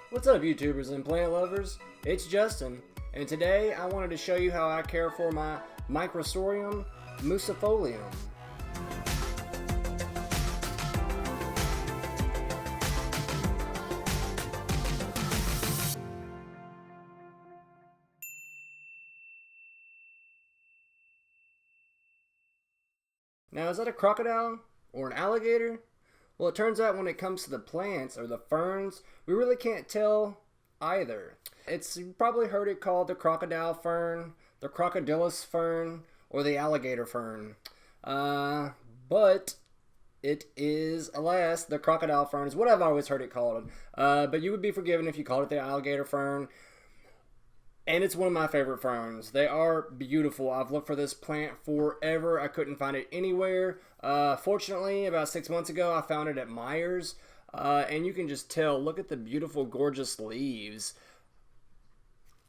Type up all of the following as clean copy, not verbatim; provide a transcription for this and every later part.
What's up, YouTubers and plant lovers? It's Justin, and today I wanted to show you how I care for my Microsorum musifolium. Now, is that a crocodile or an alligator? Well, it turns out when it comes to the plants or the ferns, we really can't tell either. You've probably heard it called the crocodile fern, the crocodilus fern, or the alligator fern. But it is, alas, the crocodile fern is what I've always heard it called. But you would be forgiven if you called it the alligator fern. And it's one of my favorite ferns. They are beautiful. I've looked for this plant forever. I couldn't find it anywhere. Fortunately, about 6 months ago, I found it at Myers. And you can just tell, look at the beautiful, gorgeous leaves.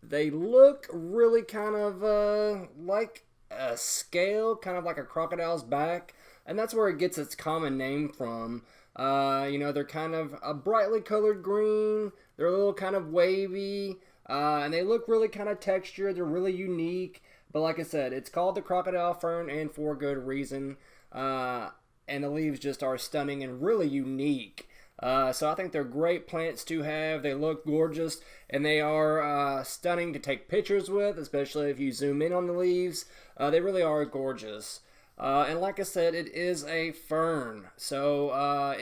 They look really kind of like a scale, kind of like a crocodile's back. And that's where it gets its common name from. They're kind of a brightly colored green. They're a little kind of wavy. And they look really kind of textured. They're really unique. But like I said, it's called the crocodile fern, and for good reason. And the leaves just are stunning and really unique. So I think they're great plants to have. They look gorgeous, and they are stunning to take pictures with, especially if you zoom in on the leaves. They really are gorgeous. And like I said, it is a fern. So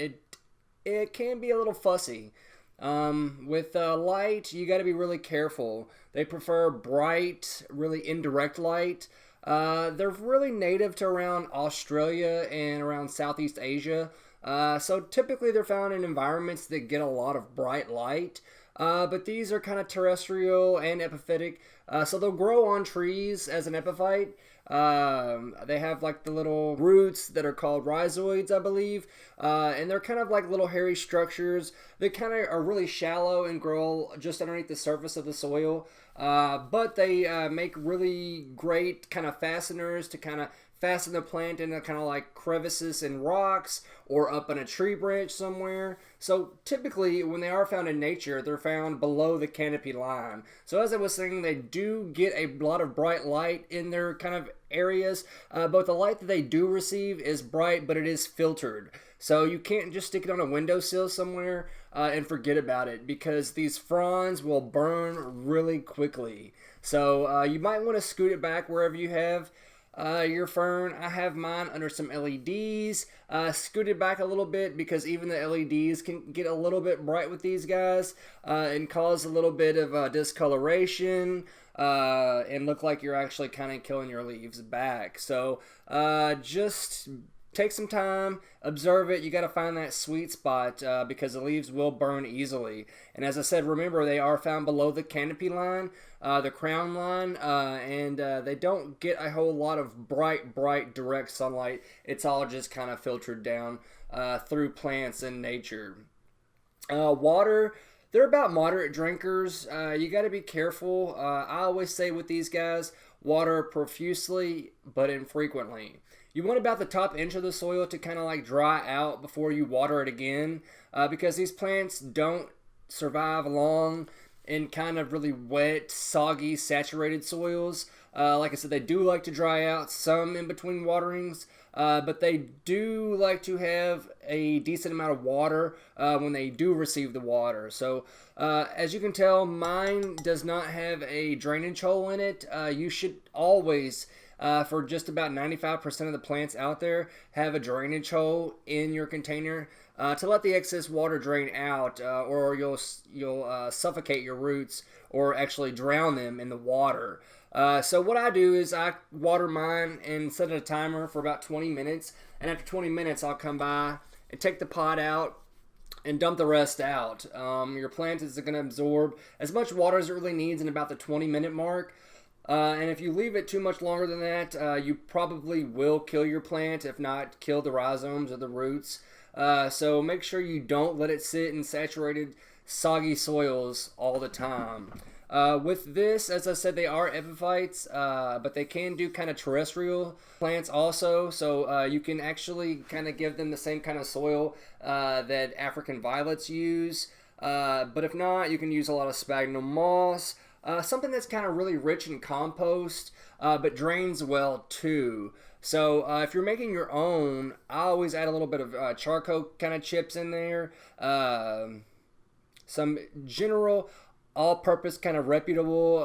it can be a little fussy. With light, you got to be really careful. They prefer bright, really indirect light. They're really native to around Australia and around Southeast Asia. So typically they're found in environments that get a lot of bright light. But these are kind of terrestrial and epiphytic. So they'll grow on trees as an epiphyte. They have like the little roots that are called rhizoids, I believe. And they're kind of like little hairy structures. They kind of are really shallow and grow just underneath the surface of the soil. But they make really great kind of fasteners to kind of fasten the plant into kind of like crevices in rocks or up on a tree branch somewhere. So typically when they are found in nature, they're found below the canopy line. So as I was saying, they do get a lot of bright light in their kind of areas, but the light that they do receive is bright, but it is filtered. So you can't just stick it on a windowsill somewhere and forget about it, because these fronds will burn really quickly. So you might want to scoot it back wherever you have your fern. I have mine under some LEDs, scooted back a little bit because even the LEDs can get a little bit bright with these guys and cause a little bit of discoloration and look like you're actually kind of killing your leaves back. So just take some time, observe it. You got to find that sweet spot because the leaves will burn easily. And as I said, remember, they are found below the canopy line, the crown line, and they don't get a whole lot of bright, direct sunlight. It's all just kind of filtered down through plants and nature. Water, they're about moderate drinkers. You got to be careful. I always say with these guys, water profusely but infrequently. You want about the top inch of the soil to kind of like dry out before you water it again, because these plants don't survive long in kind of really wet, soggy, saturated soils. Like I said, they do like to dry out some in between waterings, but they do like to have a decent amount of water when they do receive the water. So as you can tell, mine does not have a drainage hole in it. You should always, for just about 95% of the plants out there, have a drainage hole in your container to let the excess water drain out, or you'll suffocate your roots or actually drown them in the water. So what I do is I water mine and set a timer for about 20 minutes, and after 20 minutes I'll come by and take the pot out and dump the rest out. Your plant is going to absorb as much water as it really needs in about the 20-minute mark. And if you leave it too much longer than that, you probably will kill your plant, if not kill the rhizomes or the roots. So make sure you don't let it sit in saturated, soggy soils all the time. With this, as I said, they are epiphytes, but they can do kind of terrestrial plants also. So you can actually kind of give them the same kind of soil that African violets use. But if not, you can use a lot of sphagnum moss. Something that's kind of really rich in compost, but drains well too. So if you're making your own, I always add a little bit of charcoal kind of chips in there. Some general all-purpose kind of reputable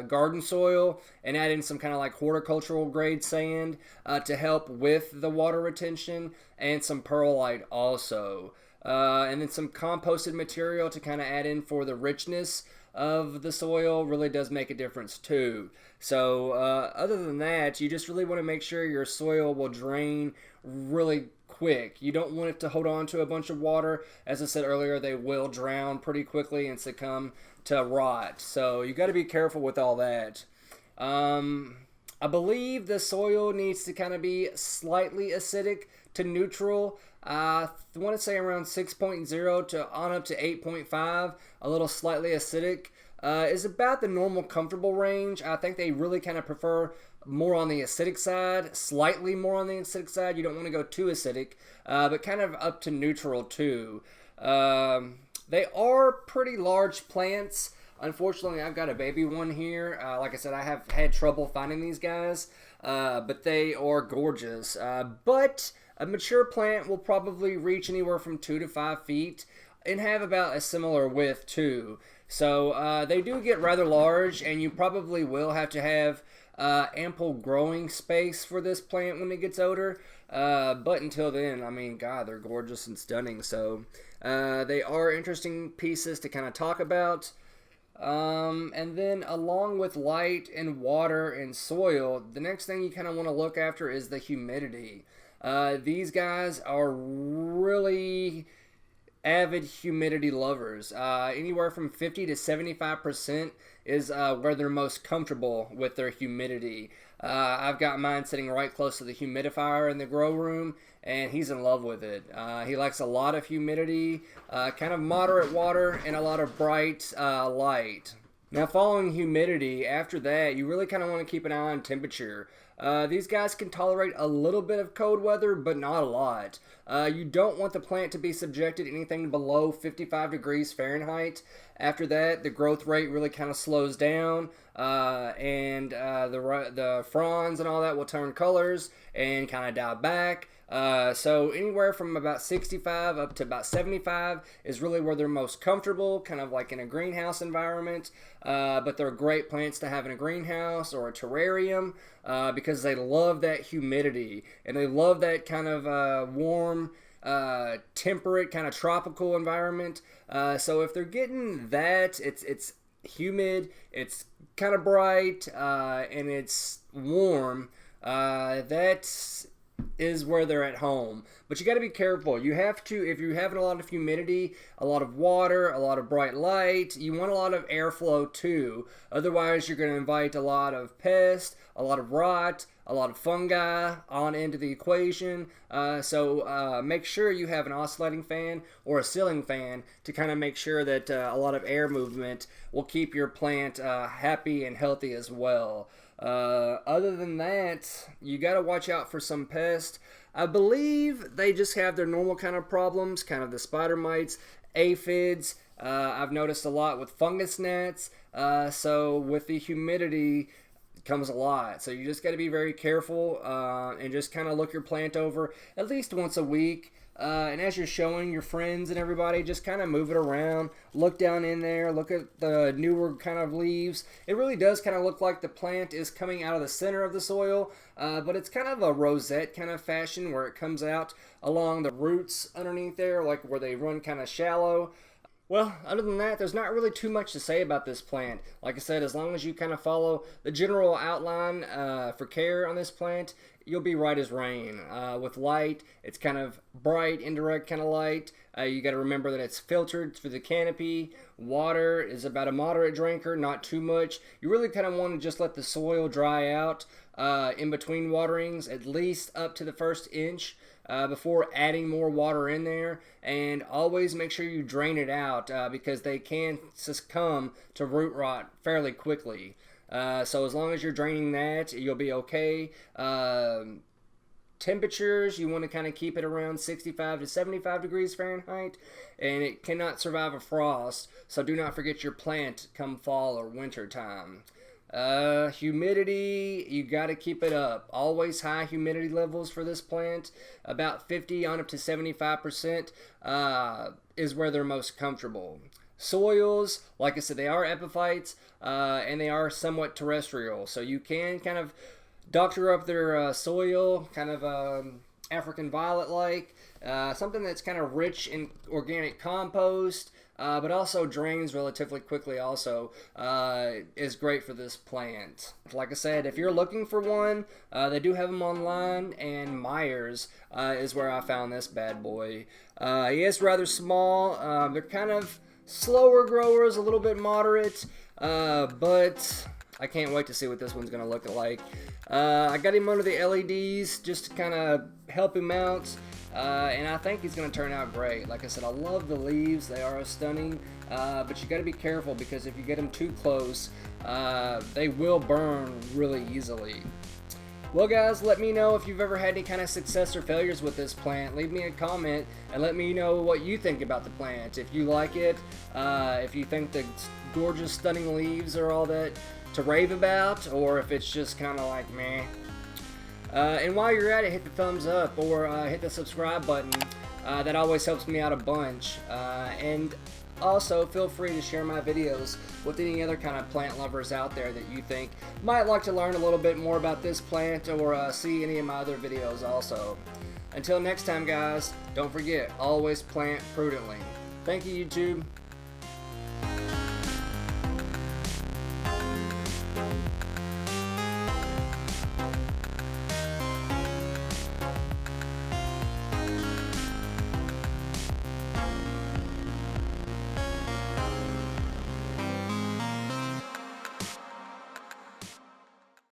garden soil, and add in some kind of like horticultural grade sand to help with the water retention, and some perlite also. And then some composted material to kind of add in for the richness of the soil really does make a difference too. So other than that, you just really want to make sure your soil will drain really quick. You don't want it to hold on to a bunch of water. As I said earlier, they will drown pretty quickly and succumb to rot. So you got to be careful with all that. I believe the soil needs to kind of be slightly acidic to neutral. I want to say around 6.0 to on up to 8.5. A little slightly acidic is about the normal comfortable range. I think they really kind of prefer more on the acidic side, slightly more on the acidic side. You don't want to go too acidic, but kind of up to neutral too. They are pretty large plants. Unfortunately, I've got a baby one here. Like I said, I have had trouble finding these guys, but they are gorgeous. But a mature plant will probably reach anywhere from 2 to 5 feet and have about a similar width too. So they do get rather large, and you probably will have to have ample growing space for this plant when it gets older. But until then, I mean, God, they're gorgeous and stunning. So they are interesting pieces to kind of talk about. And then along with light and water and soil, the next thing you kind of want to look after is the humidity. These guys are really avid humidity lovers. Anywhere from 50 to 75% is where they're most comfortable with their humidity. I've got mine sitting right close to the humidifier in the grow room, and he's in love with it. He likes a lot of humidity, kind of moderate water, and a lot of bright light. Now, following humidity, after that, you really kind of want to keep an eye on temperature. These guys can tolerate a little bit of cold weather, but not a lot. You don't want the plant to be subjected to anything below 55 degrees Fahrenheit. After that, the growth rate really kind of slows down, and the fronds and all that will turn colors and kind of die back. So anywhere from about 65 up to about 75 is really where they're most comfortable, kind of like in a greenhouse environment. But they're great plants to have in a greenhouse or a terrarium because they love that humidity and they love that kind of warm, temperate, kind of tropical environment. So if they're getting that, it's humid, it's kind of bright, and it's warm. That's is where they're at home. But you got to be careful. You have to, if you're having a lot of humidity, a lot of water, a lot of bright light, you want a lot of airflow too. Otherwise, you're going to invite a lot of pests, a lot of rot, a lot of fungi on into the equation. So make sure you have an oscillating fan or a ceiling fan to kind of make sure that a lot of air movement will keep your plant happy and healthy as well. Other than that, you got to watch out for some pests. I believe they just have their normal kind of problems, kind of the spider mites, aphids. I've noticed a lot with fungus gnats. So with the humidity comes a lot. So you just got to be very careful and just kind of look your plant over at least once a week. And as you're showing your friends and everybody, just kind of move it around, look down in there, look at the newer kind of leaves. It really does kind of look like the plant is coming out of the center of the soil, but it's kind of a rosette kind of fashion where it comes out along the roots underneath there, like where they run kind of shallow. Well, other than that, there's not really too much to say about this plant. Like I said, as long as you kind of follow the general outline for care on this plant, you'll be right as rain. With light, it's kind of bright, indirect kind of light. You got to remember that it's filtered through the canopy. Water is about a moderate drinker, not too much. You really kind of want to just let the soil dry out in between waterings, at least up to the first inch. Before adding more water in there, and always make sure you drain it out because they can succumb to root rot fairly quickly. So as long as you're draining that, you'll be okay. temperatures, you want to kind of keep it around 65 to 75 degrees Fahrenheit, and it cannot survive a frost, so do not forget your plant come fall or winter time. Humidity, you got to keep it up. Always high humidity levels for this plant. About 50 on up to 75% is where they're most comfortable. Soils, like I said, they are epiphytes, and they are somewhat terrestrial, so you can kind of doctor up their soil, kind of African violet-like, something that's kind of rich in organic compost, but also drains relatively quickly also, is great for this plant. Like I said, if you're looking for one, they do have them online, and Myers is where I found this bad boy. He is rather small. They're kind of slower growers, a little bit moderate, but I can't wait to see what this one's going to look like. I got him under the LEDs just to kind of help him out, and I think he's going to turn out great. Like I said, I love the leaves. They are stunning, but you got to be careful because if you get them too close, they will burn really easily. Well guys, let me know if you've ever had any kind of success or failures with this plant. Leave me a comment and let me know what you think about the plant. If you like it, if you think the gorgeous stunning leaves are all that to rave about, or if it's just kind of like meh. And while you're at it, hit the thumbs up or hit the subscribe button. That always helps me out a bunch. And also feel free to share my videos with any other kind of plant lovers out there that you think might like to learn a little bit more about this plant, or see any of my other videos also. Until next time guys, don't forget, always plant prudently. Thank you YouTube.